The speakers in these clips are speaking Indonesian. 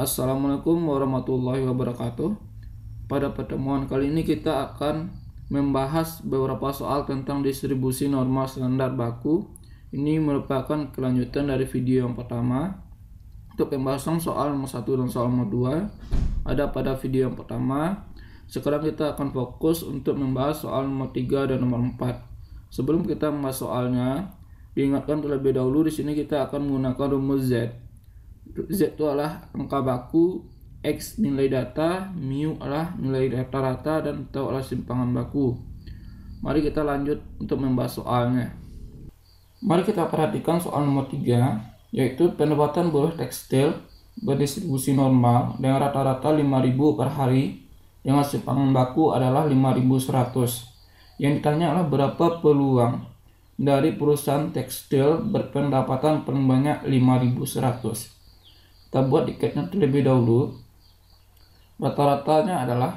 Assalamualaikum warahmatullahi wabarakatuh. Pada pertemuan kali ini kita akan membahas beberapa soal tentang distribusi normal standar baku. Ini merupakan kelanjutan dari video yang pertama. Untuk pembahasan soal nomor 1 dan soal nomor 2 ada pada video yang pertama. Sekarang kita akan fokus untuk membahas soal nomor 3 dan nomor 4. Sebelum kita membahas soalnya, diingatkan terlebih dahulu di sini kita akan menggunakan rumus Z. Z itu adalah angka baku, X nilai data, mu adalah nilai rata-rata, dan tau adalah simpangan baku. Mari kita lanjut untuk membahas soalnya. Mari kita perhatikan soal nomor 3, yaitu pendapatan buruh tekstil berdistribusi normal dengan rata-rata 5.000 per hari dengan simpangan baku adalah 5.100. Yang ditanya adalah berapa peluang dari perusahaan tekstil berpendapatan paling banyak 5.100. Kita buat diketnya terlebih dahulu. Rata-ratanya adalah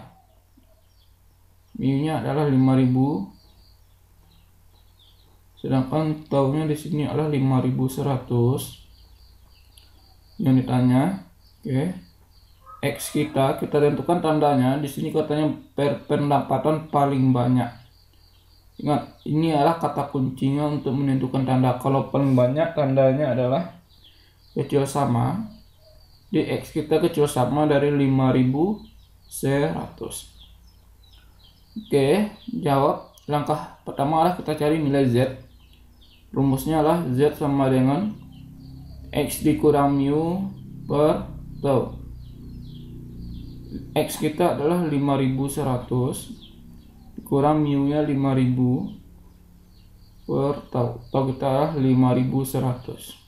mu-nya adalah 5.000, sedangkan taunya di sini adalah 5.100. Yang ditanya, X kita tentukan tandanya. Di sini katanya pendapatan paling banyak. Ingat, ini adalah kata kuncinya untuk menentukan tanda. Kalau paling banyak, tandanya adalah kecil sama. Di X kita kecil sama dari 5.100. Jawab. Langkah pertama adalah kita cari nilai Z. Rumusnya adalah Z sama dengan X dikurang mu per tau. X kita adalah 5.100 kurang mu nya 5.000 per tau. Tau kita adalah 5.100.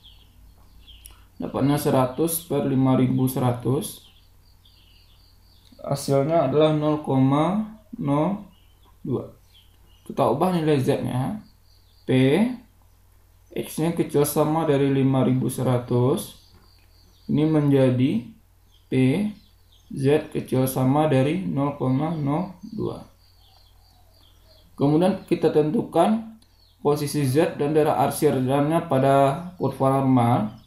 Dapatnya 100 per 5.100. Hasilnya adalah 0,02. Kita ubah nilai Z nya. P X nya kecil sama dari 5.100. Ini menjadi P Z kecil sama dari 0,02. Kemudian kita tentukan posisi Z dan daerah arsirannya pada kurva normal.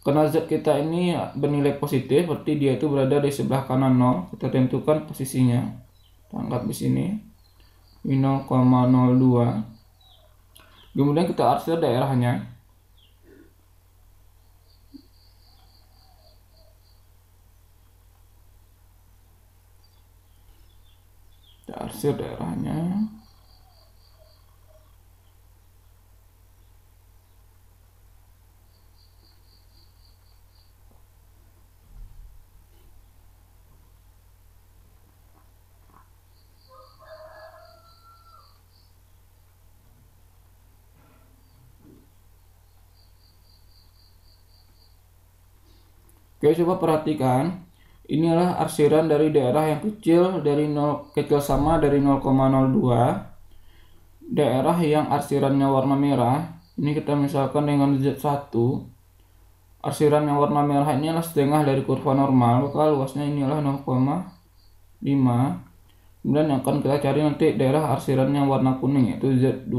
Karena Z kita ini bernilai positif, berarti dia itu berada di sebelah kanan 0. Kita tentukan posisinya. Anggap di sini 0,02. Kemudian kita arsir daerahnya. Kita arsir daerahnya. Coba perhatikan. Inilah arsiran dari daerah yang kecil dari 0 kecil sama dari 0,02. Daerah yang arsirannya warna merah, ini kita misalkan dengan Z1. Arsiran yang warna merah ini adalah setengah dari kurva normal, maka luasnya ini adalah 0,5. Kemudian yang akan kita cari nanti daerah arsiran yang warna kuning, yaitu Z2.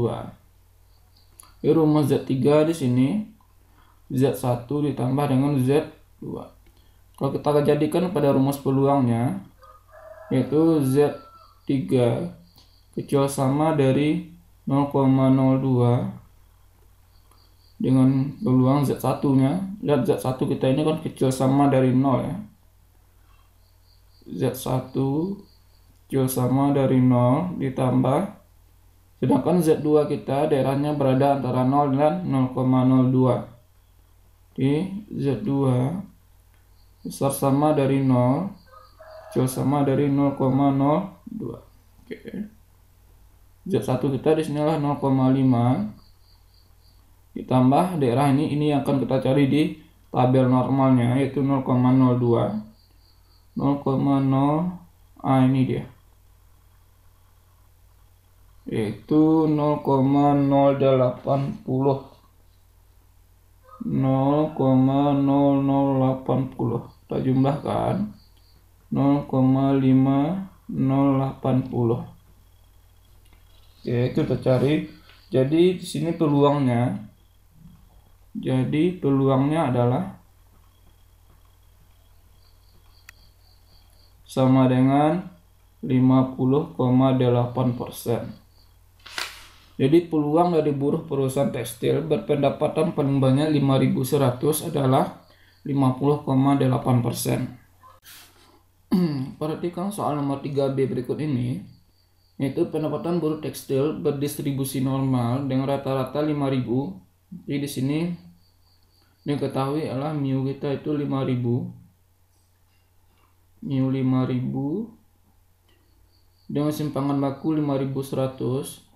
Rumus Z3 di sini Z1 ditambah dengan Z2. Kalau kita jadikan pada rumus peluangnya, yaitu Z3 kecil sama dari 0,02 dengan peluang Z1 nya. Lihat Z1 kita ini kan kecil sama dari 0 ya. Z1 kecil sama dari 0 ditambah, sedangkan Z2 kita daerahnya berada antara 0 dan 0,02. Di Z2 besar sama dari 0, kecil sama dari 0,02. Z1 kita di sini adalah 0,5 ditambah daerah ini yang akan kita cari di tabel normalnya, yaitu 0,02. 0,0 ini dia, yaitu 0,080. 0,0080. Kita jumlahkan 0,5080. Itu kita cari. Jadi di sini peluangnya. Jadi peluangnya adalah sama dengan 50,8%. Jadi peluang dari buruh perusahaan tekstil berpendapatan paling banyak 5.100 adalah 50,8%. Perhatikan soal nomor 3B berikut ini, yaitu pendapatan buruh tekstil berdistribusi normal dengan rata-rata 5.000. Jadi di sini diketahui adalah mu kita itu 5.000. Mu 5.000 dengan simpangan baku 5.100.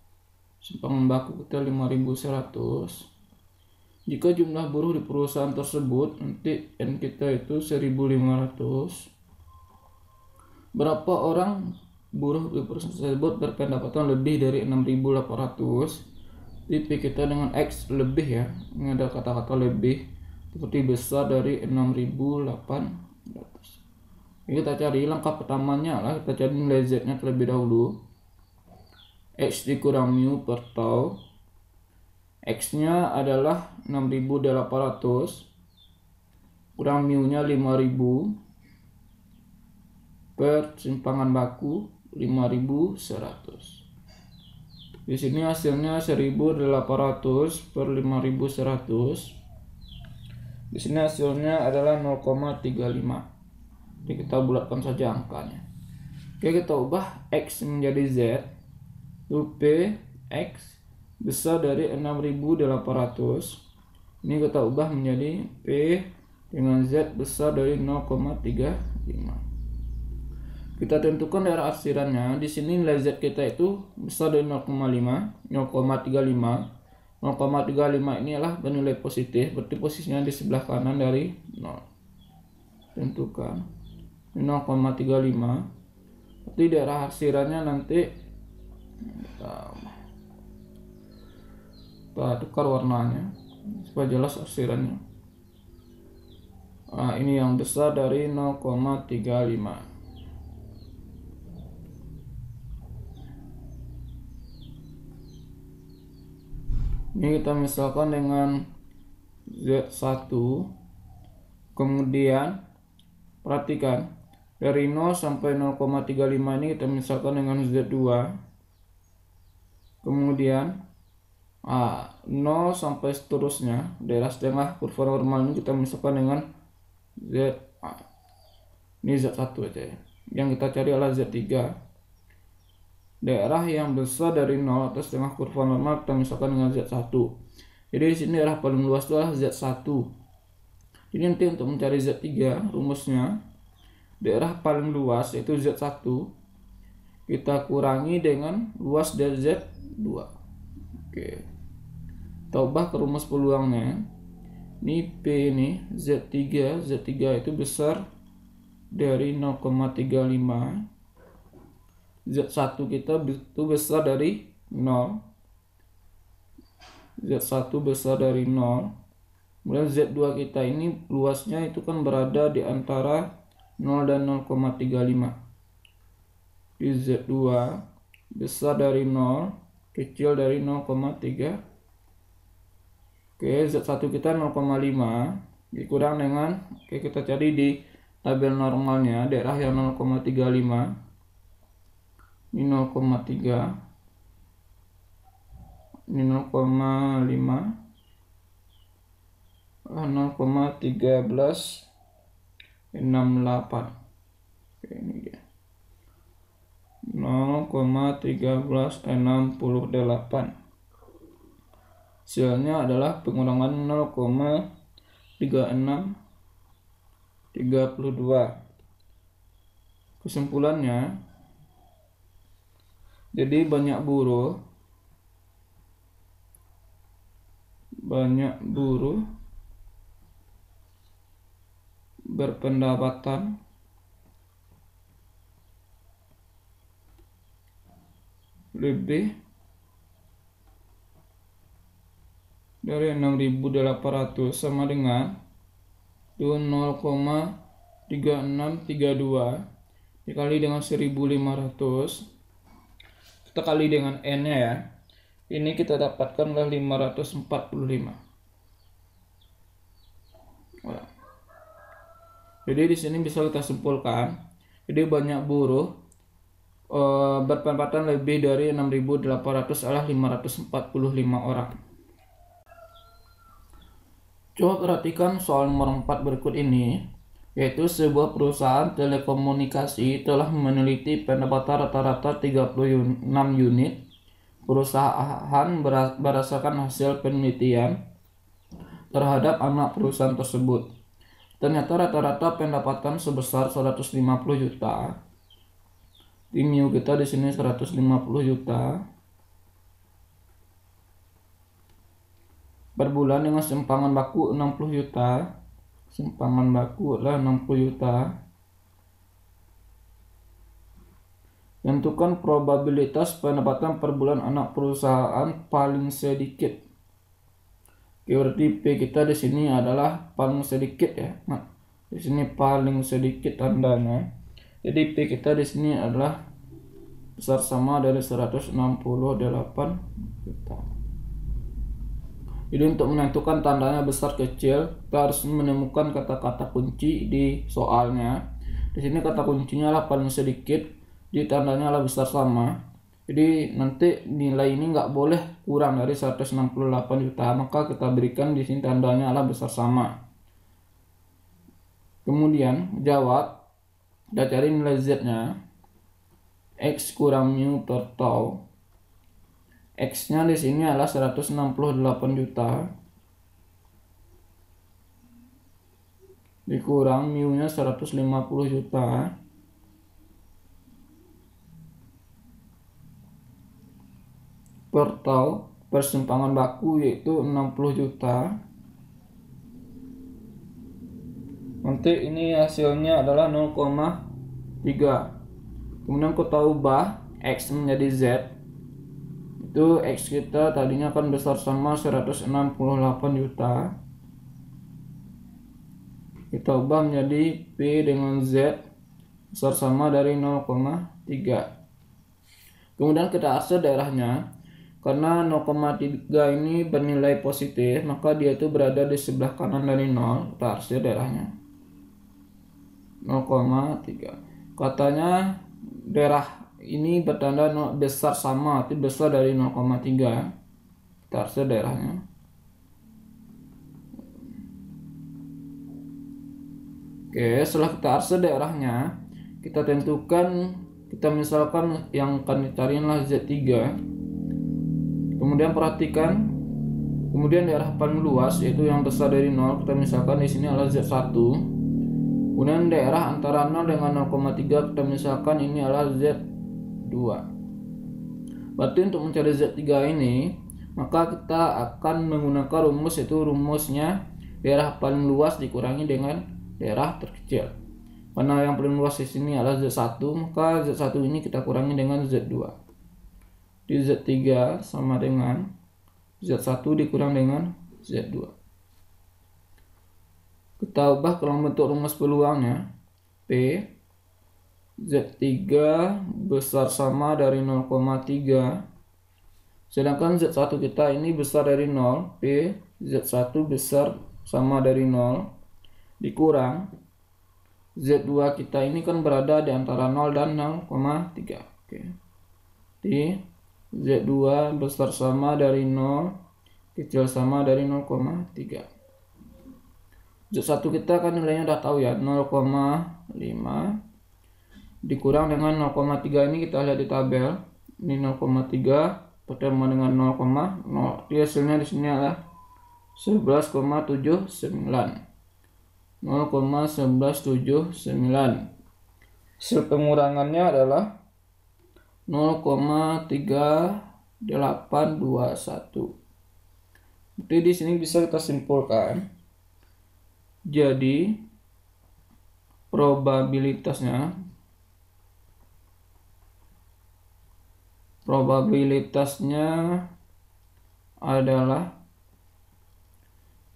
Simpangan baku kita 5.100. Jika jumlah buruh di perusahaan tersebut, nanti N kita itu 1.500. Berapa orang buruh di perusahaan tersebut berpendapatan lebih dari 6.800? Jadi P kita dengan X lebih ya. Ini ada kata-kata lebih, seperti besar dari 6.800. Ini kita cari langkah pertamanya lah, kita cari nilai Z nya terlebih dahulu. X dikurang mu per tau. X nya adalah 6.800 kurang mu nya 5.000 per simpangan baku 5.100. Di sini hasilnya 1.800 per 5.100. Di sini hasilnya adalah 0,35. Jadi kita bulatkan saja angkanya. Oke, kita ubah X menjadi Z. P X besar dari 6.800. Ini kita ubah menjadi P dengan Z besar dari 0,35. Kita tentukan daerah arsirannya. Di sini nilai Z kita itu besar dari 0,35. 0,35 ini adalah bernilai positif, berarti posisinya di sebelah kanan dari 0. Tentukan 0,35. Berarti daerah arsirannya nanti kita tukar warnanya supaya jelas arsirannya. Nah, ini yang besar dari 0,35. Ini kita misalkan dengan Z1. Kemudian perhatikan dari 0 sampai 0,35 ini kita misalkan dengan Z2. Kemudian 0 sampai seterusnya, daerah setengah kurva normal ini kita misalkan dengan Z. Ini Z1 aja ya. Yang kita cari adalah Z3. Daerah yang besar dari 0 atau setengah kurva normal kita misalkan dengan Z1. Jadi di sini daerah paling luas itu adalah Z1. Jadi nanti untuk mencari Z3, rumusnya daerah paling luas yaitu Z1 kita kurangi dengan luas dari Z2. Oke. Kita ubah ke rumus peluangnya. Ini P ini Z3 itu besar dari 0,35. Z1 kita itu besar dari 0. Z1 besar dari 0. Kemudian Z2 kita ini luasnya itu kan berada di antara 0 dan 0,35. Di Z2 besar dari 0, kecil dari 0,3. Oke, Z1 kita 0,5 dikurang dengan, oke, kita cari di tabel normalnya daerah yang 0,35. Ini 0,3. Ini 0,5. 0,1368. Oke, ini dia. 0,1368. Hasilnya adalah pengurangan 0,3632. Kesimpulannya, jadi banyak buruh berpendapatan lebih dari 6.800 sama dengan 0,3632 dikali dengan 1.500. Kita kali dengan N nya ya. Ini kita dapatkan adalah 545. Jadi di sini bisa kita simpulkan Jadi banyak buruh berpendapatan lebih dari 6.800 adalah 545 orang. Coba perhatikan soal nomor 4 berikut ini, yaitu sebuah perusahaan telekomunikasi telah meneliti pendapatan rata-rata 36 unit perusahaan berdasarkan hasil penelitian terhadap anak perusahaan tersebut. Ternyata rata-rata pendapatan sebesar 150 juta. Timio kita di sini 150 juta per bulan dengan simpangan baku 60 juta. Simpangan baku adalah 60 juta. Tentukan probabilitas pendapatan per bulan anak perusahaan paling sedikit. Oke, berarti P kita di sini adalah paling sedikit ya. Nah, di sini paling sedikit tandanya. Jadi P kita di sini adalah besar sama dari 168 juta. Jadi untuk menentukan tandanya besar kecil, kita harus menemukan kata-kata kunci di soalnya. Di sini kata kuncinya adalah paling sedikit, di tandanya adalah besar sama. Jadi nanti nilai ini nggak boleh kurang dari 168 juta, maka kita berikan di sini tandanya adalah besar sama. Kemudian jawab, kita cari nilai z-nya, x kurang mu per tau. X-nya di sini adalah 168 juta dikurang mu-nya 150 juta per tau persimpangan baku yaitu 60 juta. Nanti ini hasilnya adalah 0,3. Kemudian kita ubah X menjadi Z. Itu X kita tadinya kan besar sama 168 juta. Kita ubah menjadi P dengan Z besar sama dari 0,3. Kemudian kita arsir daerahnya. Karena 0,3 ini bernilai positif, maka dia itu berada di sebelah kanan dari 0. Kita arsir daerahnya 0,3. Katanya daerah ini bertanda besar sama, itu besar dari 0,3. Kita arsir daerahnya. Oke, setelah kita arsir daerahnya, kita tentukan, kita misalkan yang akan dicari adalah Z3. Kemudian perhatikan, kemudian daerah paling luas yaitu yang besar dari 0, kita misalkan di sini adalah Z1. Kemudian daerah antara 0 dengan 0,3 kita misalkan ini adalah Z2. Berarti untuk mencari Z3 ini, maka kita akan menggunakan rumus, yaitu rumusnya daerah paling luas dikurangi dengan daerah terkecil. Karena yang paling luas di sini adalah Z1, maka Z1 ini kita kurangi dengan Z2. Di Z3 sama dengan Z1 dikurang dengan Z2. Kita ubah ke dalam bentuk rumus peluangnya. P Z3 besar sama dari 0,3. Sedangkan Z1 kita ini besar dari 0. P Z1 besar sama dari 0 dikurang Z2 kita ini kan berada di antara 0 dan 0,3. Oke. Di Z2 besar sama dari 0, kecil sama dari 0,3. Z1 kita kan nilainya udah tahu ya, 0,5 dikurang dengan 0,3 ini kita lihat di tabel. Ini 0,3 pertemuan dengan 0,0. Hasilnya di sini adalah 11,79. 0,1179. Hasil pengurangannya adalah 0,3821. Jadi di sini bisa kita simpulkan. Jadi probabilitasnya adalah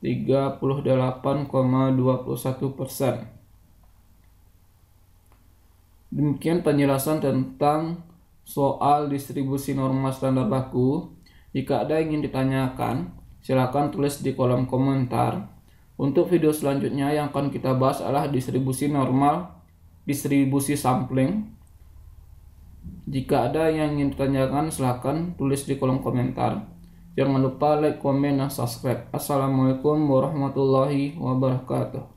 38,21%. Demikian penjelasan tentang soal distribusi normal standar baku. Jika ada yang ingin ditanyakan, silakan tulis di kolom komentar. Untuk video selanjutnya yang akan kita bahas adalah distribusi normal distribusi sampling. Jika ada yang ingin ditanyakan, silahkan tulis di kolom komentar. Jangan lupa like, komen, dan subscribe. Assalamualaikum warahmatullahi wabarakatuh.